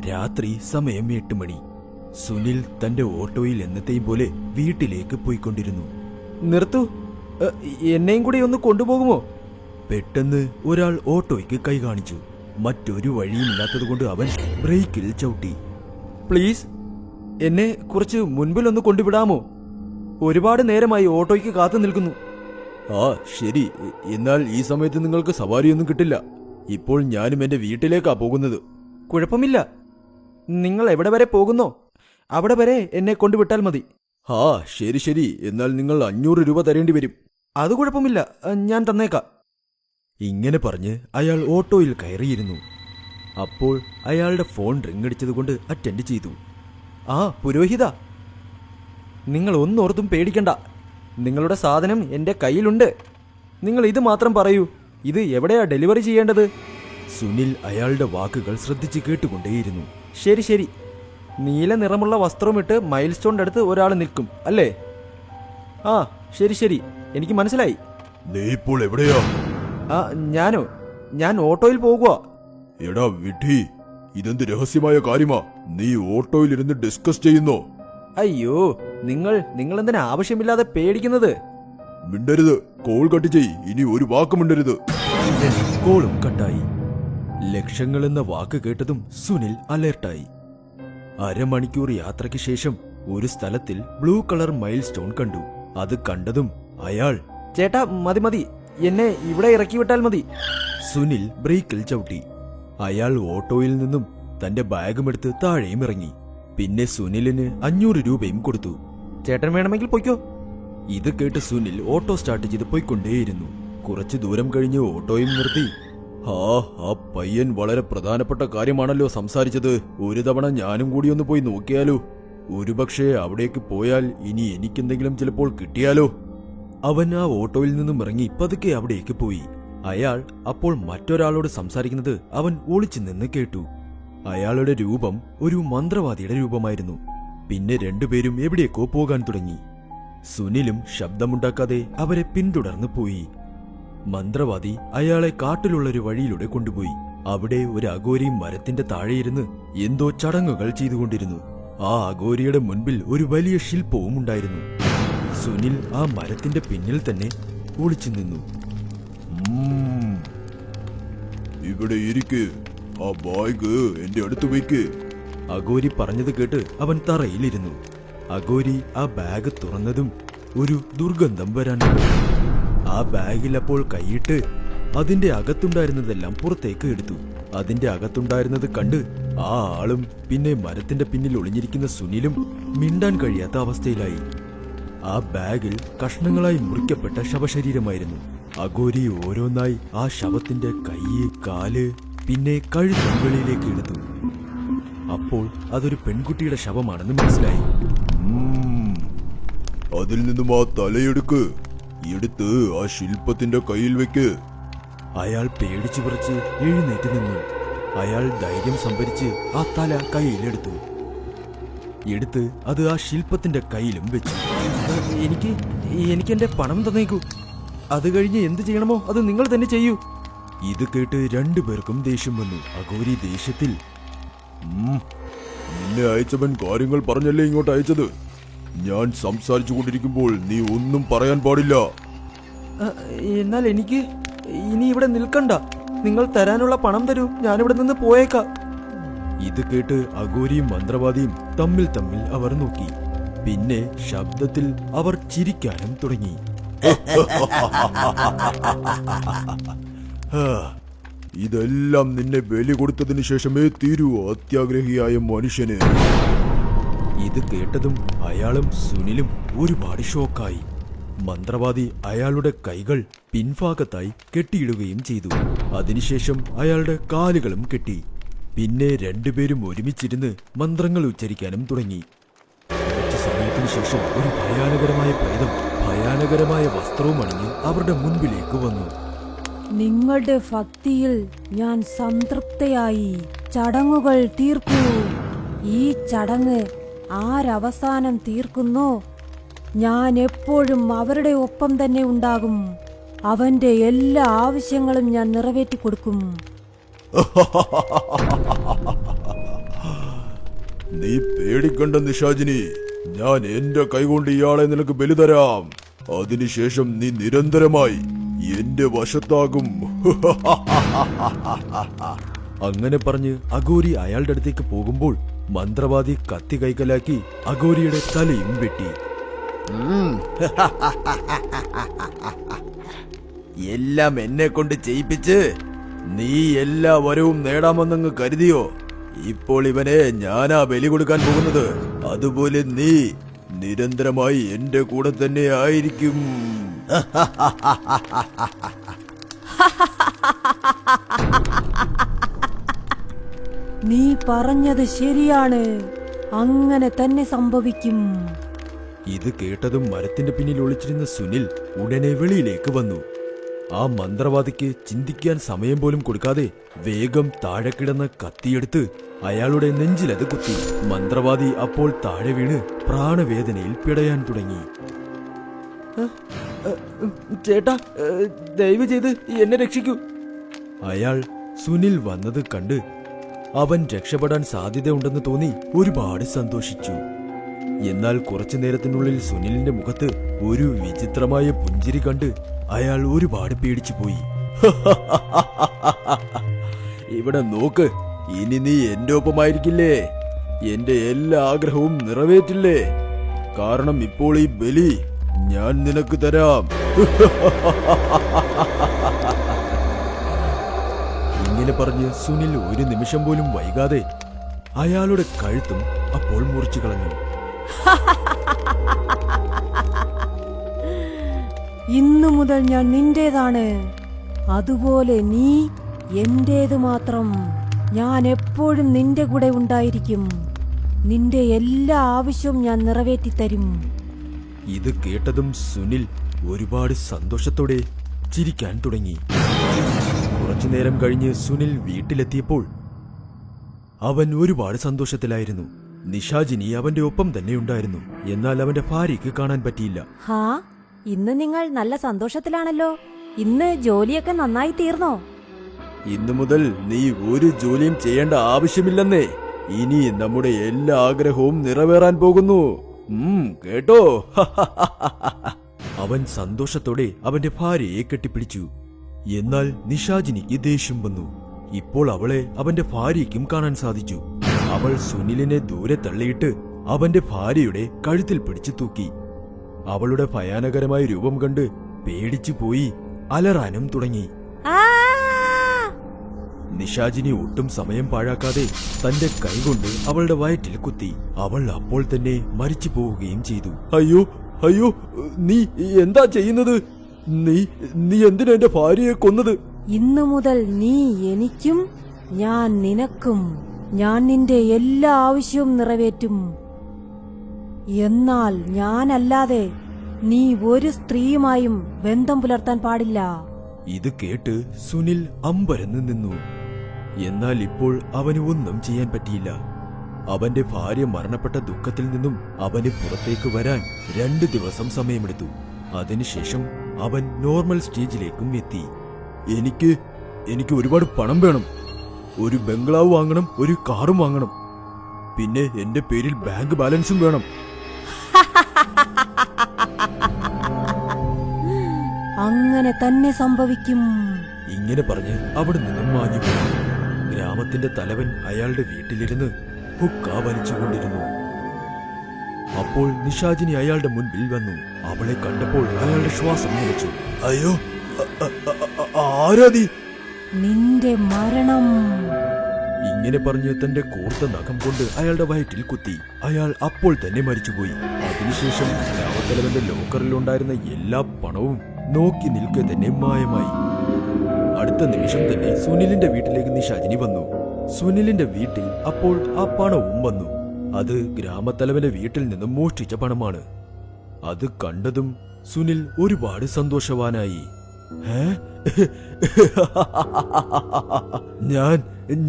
രാത്രി സമയം 8 മണി. സുനിൽ തന്റെ ഓട്ടോയിൽ എന്നത്തെയും പോലെ വീട്ടിലേക്ക് പോയിക്കൊണ്ടിരുന്നു. നിർത്തു, എന്നെയും കൂടി ഒന്ന് കൊണ്ടുപോകുമോ? പെട്ടെന്ന് ഒരാൾ ഓട്ടോയ്ക്ക് കൈ കാണിച്ചു. മറ്റൊരു വഴിയുമില്ലാത്തതുകൊണ്ട് അവൻ ബ്രേക്കിൽ ചവിട്ടി. പ്ലീസ്, എന്നെ കുറച്ച് മുൻപിലൊന്ന് കൊണ്ടുവിടാമോ? ഒരുപാട് നേരമായി ഓട്ടോയ്ക്ക് കാത്തു നിൽക്കുന്നു. ആ ശരി, എന്നാൽ ഈ സമയത്ത് നിങ്ങൾക്ക് സവാരിയൊന്നും കിട്ടില്ല. ഇപ്പോൾ ഞാനും എന്റെ വീട്ടിലേക്കാ പോകുന്നത്. കുഴപ്പമില്ല, നിങ്ങൾ എവിടെ വരെ പോകുന്നോ അവിടെ വരെ എന്നെ കൊണ്ടുവിട്ടാൽ മതി. ആ ശരി ശരി, എന്നാൽ നിങ്ങൾ 500 രൂപ തരേണ്ടി വരും. അത് കുഴപ്പമില്ല, ഞാൻ തന്നേക്കാം. ഇങ്ങനെ പറഞ്ഞ് അയാൾ ഓട്ടോയിൽ കയറിയിരുന്നു. അപ്പോൾ അയാളുടെ ഫോൺ റിങ്ങടിച്ചതുകൊണ്ട് അറ്റൻഡ് ചെയ്തു. ആ പുരോഹിത, നിങ്ങൾ ഒന്നോർത്തും പേടിക്കണ്ട. നിങ്ങളുടെ സാധനം എൻ്റെ കയ്യിലുണ്ട്. നിങ്ങൾ ഇത് മാത്രം പറയൂ, ഇത് എവിടെയാ ഡെലിവറി ചെയ്യേണ്ടത്? സുനിൽ അയാളുടെ വാക്കുകൾ ശ്രദ്ധിച്ച് കേട്ടുകൊണ്ടേയിരുന്നു. ശരി ശരി, നീല നിറമുള്ള വസ്ത്രമിട്ട് മൈൽ സ്റ്റോണിൻ്റെ അടുത്ത് ഒരാൾ നിൽക്കും അല്ലേ? ആ ശരി ശരി, എനിക്ക് മനസ്സിലായി. നീ ഇപ്പോൾ എവിടെയാ? ആ ഞാൻ ഓട്ടോയിൽ പോകുക. എടാ വിഡി, ഇതെന്ത് രഹസ്യമായ കാര്യമാ? നീ ഓട്ടോയിലിരുന്ന് ഡിസ്കസ് ചെയ്യുന്നോ? അയ്യോ, നിങ്ങൾ എന്തിനാ ആവശ്യമില്ലാതെ പേടിക്കുന്നത്? മിണ്ടരുത്, കോൾ കട്ട് ചെയ്. ഇനി ഒരു വാക്ക് മിണ്ടരുത്. കോളും കട്ടായി. ലക്ഷങ്ങളെന്ന വാക്ക് കേട്ടതും സുനിൽ അലേർട്ടായി. അരമണിക്കൂർ യാത്രയ്ക്ക് ശേഷം ഒരു സ്ഥലത്തിൽ ബ്ലൂ കളർ മൈൽ സ്റ്റോൺ കണ്ടു. അത് കണ്ടതും അയാൾ, ചേട്ടാ മതി മതി, എന്നെ ഇവിടെ ഇറക്കി വിട്ടാൽ മതി. സുനിൽ ബ്രേക്കിൽ ചവിട്ടി. അയാൾ ഓട്ടോയിൽ നിന്നും തന്റെ ബാഗുമെടുത്ത് താഴെയും ഇറങ്ങി. പിന്നെ സുനിലിന് 500 രൂപയും കൊടുത്തു. ചേട്ടൻ വേണമെങ്കിൽ പൊയ്ക്കോ. ഇത് കേട്ട് സുനിൽ ഓട്ടോ സ്റ്റാർട്ട് ചെയ്ത് പോയിക്കൊണ്ടേയിരുന്നു. കുറച്ചു ദൂരം കഴിഞ്ഞ് ഓട്ടോയും നിർത്തി. ആ പയ്യൻ വളരെ പ്രധാനപ്പെട്ട കാര്യമാണല്ലോ സംസാരിച്ചത്. ഒരു തവണ ഞാനും കൂടി ഒന്ന് പോയി നോക്കിയാലോ? ഒരുപക്ഷെ അവിടേക്ക് പോയാൽ ഇനി എനിക്കെന്തെങ്കിലും ചിലപ്പോൾ കിട്ടിയാലോ? അവൻ ആ ഓട്ടോയിൽ നിന്നും ഇറങ്ങി പതുക്കെ അവിടേക്ക് പോയി. അയാൾ അപ്പോൾ മറ്റൊരാളോട് സംസാരിക്കുന്നത് അവൻ ഒളിച്ചു നിന്ന് കേട്ടു. അയാളുടെ രൂപം ഒരു മന്ത്രവാദിയുടെ രൂപമായിരുന്നു. പിന്നെ രണ്ടുപേരും എവിടേക്കോ പോകാൻ തുടങ്ങി. സുനിലും ശബ്ദമുണ്ടാക്കാതെ അവരെ പിന്തുടർന്നു പോയി. മന്ത്രവാദി അയാളെ കാട്ടിലുള്ളൊരു വഴിയിലൂടെ കൊണ്ടുപോയി. അവിടെ ഒരു അഘോരി മരത്തിന്റെ താഴെയിരുന്ന് എന്തോ ചടങ്ങുകൾ ചെയ്തുകൊണ്ടിരുന്നു. ആ അഘോരിയുടെ മുൻപിൽ ഒരു വലിയ ശില്പവും ഉണ്ടായിരുന്നു. സുനിൽ ആ മരത്തിന്റെ പിന്നിൽ തന്നെ ഒളിച്ചു നിന്നു. ഇവിടെ ഇരിക്ക്, ആ ബാഗ് എന്റെ അടുത്ത് വയ്ക്ക്. അഘോരി പറഞ്ഞത് കേട്ട് അവൻ തറയിലിരുന്നു. അഘോരി ആ ബാഗ് തുറന്നതും ഒരു ദുർഗന്ധം വരാൻ തുടങ്ങി. ആ ബാഗിൽ അപ്പോൾ കൈയിട്ട് അതിന്റെ അകത്തുണ്ടായിരുന്നതെല്ലാം പുറത്തേക്ക് എടുത്തു. അതിന്റെ അകത്തുണ്ടായിരുന്നത് കണ്ട് ആ ആളും പിന്നെ മരത്തിന്റെ പിന്നിൽ ഒളിഞ്ഞിരിക്കുന്ന സുനിലും മിണ്ടാൻ കഴിയാത്ത അവസ്ഥയിലായി. ആ ബാഗിൽ കഷ്ണങ്ങളായി മുറിക്കപ്പെട്ട ശവശരീരമായിരുന്നു. അഘോരി ഓരോന്നായി ആ ശവത്തിന്റെ കൈ, കാല്, പിന്നെ കഴുത്തുകളിലേക്ക് എടുത്തു. അപ്പോൾ അതൊരു പെൺകുട്ടിയുടെ ശവമാണെന്ന് മനസ്സിലായി. അതിൽ നിന്നും ആ തലയെടുക്ക്, എടുത്ത് ആ ശില്പത്തിന്റെ കയ്യിൽ വെക്ക്. അയാൾ പേടിച്ചു വിറച്ച് എഴുന്നേറ്റ് നിന്നു. അയാൾ ധൈര്യം സംഭരിച്ച് ആ തല കയ്യിലെടുത്തു. എടുത്ത് അത് ആ ശില്പത്തിന്റെ കയ്യിലും വെച്ചു. എനിക്ക് എന്റെ പണം തന്നേക്കൂ. അത് കഴിഞ്ഞ് എന്ത് ചെയ്യണമോ അത് നിങ്ങൾ തന്നെ ചെയ്യൂ. ഇത് കേട്ട് രണ്ടുപേർക്കും ദേഷ്യം വന്നു. അഘോരി ദേഷ്യത്തിൽ, നിന്നെ അയച്ചവൻ കാര്യങ്ങൾ പറഞ്ഞല്ലേ ഇങ്ങോട്ട് അയച്ചത്. ഞാൻ സംസാരിച്ചു കൊണ്ടിരിക്കുമ്പോൾ നീ ഒന്നും പറയാൻ പാടില്ല. എന്നാൽ എനിക്ക് ഇനി ഇവിടെ നിൽക്കണ്ട. നിങ്ങൾ തരാനുള്ള പണം തരൂ, ഞാനിവിടെ നിന്ന് പോയേക്കാം. ഇത് കേട്ട് അഘോരിയും മന്ത്രവാദിയും തമ്മിൽ അവർ നോക്കി. പിന്നെ ശബ്ദത്തിൽ അവർ ചിരിക്കാനും തുടങ്ങി. ഇതെല്ലാം നിന്നെ ബലി കൊടുത്തതിനു ശേഷമേ തീരൂ, അത്യാഗ്രഹിയായ മനുഷ്യന്. ഇത് കേട്ടതും അയാളും സുനിലും ഒരുപാട് ഷോക്കായി. മന്ത്രവാദി അയാളുടെ കൈകൾ പിൻഭാഗത്തായി കെട്ടിയിടുകയും ചെയ്തു. അതിനുശേഷം അയാളുടെ കാലുകളും കെട്ടി. പിന്നെ രണ്ടുപേരും ഒരുമിച്ചിരുന്ന് മന്ത്രങ്ങൾ ഉച്ചരിക്കാനും തുടങ്ങി. കുറച്ചു സമയത്തിനു ശേഷം ഒരു ഭയാനകരമായ പ്രേതം ഭയാനകരമായ വസ്ത്രവും അണിഞ്ഞ് അവരുടെ മുൻപിലേക്ക് വന്നു. നിങ്ങളുടെ ഭക്തിയിൽ ഞാൻ സംതൃപ്തയായി. ചടങ്ങുകൾ തീർക്കൂ. ഈ ചടങ്ങ് ആരവസാനം തീർക്കുന്നോ ഞാൻ എപ്പോഴും അവരുടെ ഒപ്പം തന്നെ ഉണ്ടാകും. അവന്റെ എല്ലാ ആവശ്യങ്ങളും ഞാൻ നിറവേറ്റി കൊടുക്കും. നീ പേടിക്കണ്ട നിശാചിനി, ഞാൻ എന്റെ കൈകൊണ്ട് ഇയാളെ നിനക്ക് ബലി തരാം. അതിനുശേഷം നീ നിരന്തരമായി എന്റെ വശത്താകും. അങ്ങനെ പറഞ്ഞ് അഘോരി അയാളുടെ അടുത്തേക്ക് പോകുമ്പോൾ മന്ത്രവാദി കത്തി കൈക്കലാക്കി അഘോരിയുടെ തലയും വെട്ടി. എല്ലാം എന്നെ കൊണ്ട് ചെയ്യിപ്പിച്ച് നീ എല്ലാ വരവും നേടാമെന്നങ്ങ് കരുതിയോ? ഇപ്പോൾ ഇവനെ ഞാനാ ബലി കൊടുക്കാൻ പോകുന്നത്. അതുപോലെ നീ നിരന്തരമായി എന്റെ കൂടെ തന്നെ ആയിരിക്കും. നീ പറഞ്ഞത് ശരിയാണ്, അങ്ങനെ തന്നെ സംഭവിക്കും. ഇത് കേട്ടതും മരത്തിന്റെ പിന്നിൽ ഒളിച്ചിരുന്ന സുനിൽ ഉടനെ വെളിയിലേക്ക് വന്നു. ആ മന്ത്രവാദിക്ക് ചിന്തിക്കാൻ സമയം പോലും കൊടുക്കാതെ വേഗം താഴെ കിടന്ന കത്തിയെടുത്ത് അയാളുടെ നെഞ്ചിലത് കുത്തി. മന്ത്രവാദി അപ്പോൾ താഴെ വീണ് പ്രാണവേദനയിൽ പിടയാൻ തുടങ്ങി. ചേട്ടാ, ദയവ് ചെയ്ത് എന്നെ രക്ഷിക്കൂ. അയാൾ സുനിൽ വന്നത് കണ്ട് അവൻ രക്ഷപ്പെടാൻ സാധ്യതയുണ്ടെന്ന് തോന്നി ഒരുപാട് സന്തോഷിച്ചു. എന്നാൽ കുറച്ചു നേരത്തിനുള്ളിൽ സുനിലിന്റെ മുഖത്ത് ഒരു വിചിത്രമായ പുഞ്ചിരി കണ്ട് അയാൾ ഒരുപാട് പേടിച്ചു പോയി. ഇവിടെ നോക്ക്, ഇനി നീ എന്റെ ഒപ്പമായിരിക്കില്ലേ? എന്റെ എല്ലാ ആഗ്രഹവും നിറവേറ്റില്ലേ? കാരണം ഇപ്പോൾ ഈ ബലി ഞാൻ നിനക്ക് തരാം. ഇങ്ങനെ പറഞ്ഞ് സുനിൽ ഒരു നിമിഷം പോലും വൈകാതെ അയാളുടെ കഴുത്തും അപ്പോൾ മുറിച്ചു കളഞ്ഞു. ഇന്നു മുതൽ ഞാൻ നിന്റേതാണ്, അതുപോലെ നീ എന്റേത് മാത്രം. ഞാൻ എപ്പോഴും നിന്റെ കൂടെ ഉണ്ടായിരിക്കും. നിന്റെ എല്ലാ ആവശ്യവും ഞാൻ നിറവേറ്റിത്തരും. ഇത് കേട്ടതും സുനിൽ ഒരുപാട് സന്തോഷത്തോടെ ചിരിക്കാൻ തുടങ്ങി. കുറച്ചു നേരം കഴിഞ്ഞ് സുനിൽ വീട്ടിലെത്തിയപ്പോൾ അവൻ ഒരുപാട് സന്തോഷത്തിലായിരുന്നു. നിശാചിനി അവന്റെ ഒപ്പം തന്നെ ഉണ്ടായിരുന്നു. എന്നാൽ അവന്റെ ഭാര്യയ്ക്ക് കാണാൻ പറ്റിയില്ല. ഹാ, ഇന്ന് നിങ്ങൾ നല്ല സന്തോഷത്തിലാണല്ലോ. ഇന്ന് ജോലിയൊക്കെ നന്നായി തീർന്നോ? ഇന്നു മുതൽ നീ ഒരു ജോലിയും ചെയ്യേണ്ട ആവശ്യമില്ലെന്നേ. ഇനി നമ്മുടെ എല്ലാ ആഗ്രഹവും നിറവേറാൻ പോകുന്നു. കേട്ടോ? അവൻ സന്തോഷത്തോടെ അവന്റെ ഭാര്യയെ കെട്ടിപ്പിടിച്ചു. എന്നാൽ നിശാചിനിക്ക് ദേഷ്യം വന്നു. ഇപ്പോൾ അവളെ അവന്റെ ഭാര്യയ്ക്കും കാണാൻ സാധിച്ചു. അവൾ സുനിലിനെ ദൂരെ തള്ളിയിട്ട് അവന്റെ ഭാര്യയുടെ കഴുത്തിൽ പിടിച്ചു തൂക്കി. അവളുടെ ഭയാനകരമായ രൂപം കണ്ട് പേടിച്ചു പോയി അലറാനും തുടങ്ങി. നിശാചിനി ഒട്ടും സമയം പാഴാക്കാതെ തന്റെ കൈകൊണ്ട് അവളുടെ വയറ്റിൽ കുത്തി. അവൾ അപ്പോൾ തന്നെ മരിച്ചു പോവുകയും ചെയ്തു. അയ്യോ അയ്യോ, നീ എന്താ ചെയ്യുന്നത്? നീ എന്തിനാ എന്റെ ഭാര്യയെ കൊന്നത്? ഇന്നു മുതൽ നീ എനിക്കും ഞാൻ നിനക്കും. ഞാൻ നിന്റെ എല്ലാ ആവശ്യവും നിറവേറ്റും. എന്നാൽ ഞാനല്ലാതെ നീ ഒരു സ്ത്രീയുമായും ബന്ധം പുലർത്താൻ പാടില്ല. ഇത് കേട്ട് സുനിൽ അമ്പരന്ന് നിന്നു. എന്നാൽ ഇപ്പോൾ അവന് ഒന്നും ചെയ്യാൻ പറ്റിയില്ല. അവന്റെ ഭാര്യ മരണപ്പെട്ട ദുഃഖത്തിൽ നിന്നും അവന് പുറത്തേക്ക് വരാൻ 2 ദിവസം സമയമെടുത്തു. അതിനുശേഷം അവൻ നോർമൽ സ്റ്റേജിലേക്കും എത്തി. എനിക്ക് ഒരുപാട് പണം വേണം. ഒരു ബംഗ്ലാവ് വാങ്ങണം, ഒരു കാറും വാങ്ങണം. പിന്നെ എന്റെ പേരിൽ ബാങ്ക് ബാലൻസും വേണം. അങ്ങനെ തന്നെ സംഭവിക്കും. ഇങ്ങനെ പറഞ്ഞ് അവിടെ നിന്നും മാഞ്ഞുപോയി. ഗ്രാമത്തിന്റെ തലവൻ അയാളുടെ വീട്ടിലിരുന്ന് ഹുക്ക വലിച്ചുകൊണ്ടിരുന്നു. അപ്പോൾ നിശാചിനി അയാളുടെ മുൻപിൽ വന്നു. അവളെ കണ്ടപ്പോൾ അയാളുടെ ശ്വാസം നിലച്ചു. അയ്യോ, ആരാ നീ? നിന്റെ മരണം. ഇങ്ങനെ പറഞ്ഞ് തന്റെ കൂർത്ത നഖം കൊണ്ട് അയാളുടെ വയറ്റിൽ കുത്തി. അയാൾ അപ്പോൾ തന്നെ മരിച്ചുപോയി. അതിനുശേഷം ഗ്രാമത്തലവന്റെ ലോക്കറിലുണ്ടായിരുന്ന എല്ലാ പണവും നോക്കി നിൽക്കെ തന്നെ മായമായി. അടുത്ത നിമിഷം തന്നെ സുനിലിന്റെ വീട്ടിലേക്ക് നിശാചിനി വന്നു. സുനിലിന്റെ വീട്ടിൽ അപ്പോൾ ആ പണവും വന്നു. അത് ഗ്രാമത്തലവന്റെ വീട്ടിൽ നിന്നും മോഷ്ടിച്ച പണമാണ്. അത് കണ്ടതും സുനിൽ ഒരുപാട് സന്തോഷവാനായി.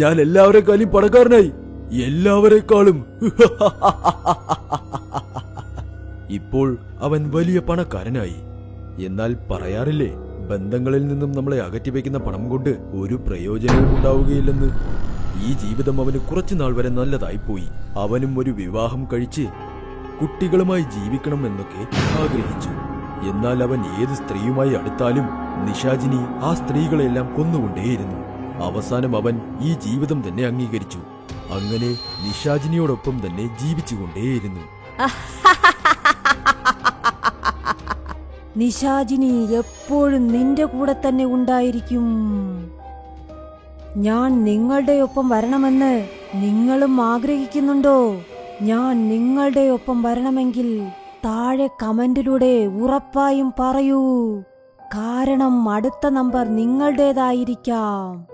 ഞാൻ എല്ലാവരെക്കാളും പണക്കാരനായി, എല്ലാവരെക്കാളും. ഇപ്പോൾ അവൻ വലിയ പണക്കാരനായി. എന്നാൽ പറയാറില്ലേ, ബന്ധങ്ങളിൽ നിന്നും നമ്മളെ അകറ്റിവെക്കുന്ന പണം കൊണ്ട് ഒരു പ്രയോജനവും ഉണ്ടാവുകയില്ലെന്ന്. ഈ ജീവിതം അവന് കുറച്ചുനാൾ വരെ നല്ലതായിപ്പോയി. അവനും ഒരു വിവാഹം കഴിച്ച് കുട്ടികളുമായി ജീവിക്കണം എന്നൊക്കെ ആഗ്രഹിച്ചു. എന്നാൽ അവൻ ഏത് സ്ത്രീയുമായി അടുത്താലും നിശാചിനി ആ സ്ത്രീകളെല്ലാം കൊന്നുകൊണ്ടേയിരുന്നു. അവസാനം അവൻ ഈ ജീവിതം തന്നെ അംഗീകരിച്ചു. അങ്ങനെ നിശാചിനിയോടൊപ്പം തന്നെ ജീവിച്ചുകൊണ്ടേയിരുന്നു. നിശാചിനി എപ്പോഴും നിന്റെ കൂടെ തന്നെ ഉണ്ടായിരിക്കും. ഞാൻ നിങ്ങളുടെ ഒപ്പം വരണമെന്ന് നിങ്ങളും ആഗ്രഹിക്കുന്നുണ്ടോ? ഞാൻ നിങ്ങളുടെ ഒപ്പം വരണമെങ്കിൽ താഴെ കമന്റിലൂടെ ഉറപ്പായും പറയൂ. കാരണം അടുത്ത നമ്പർ നിങ്ങളുടേതായിരിക്കാം.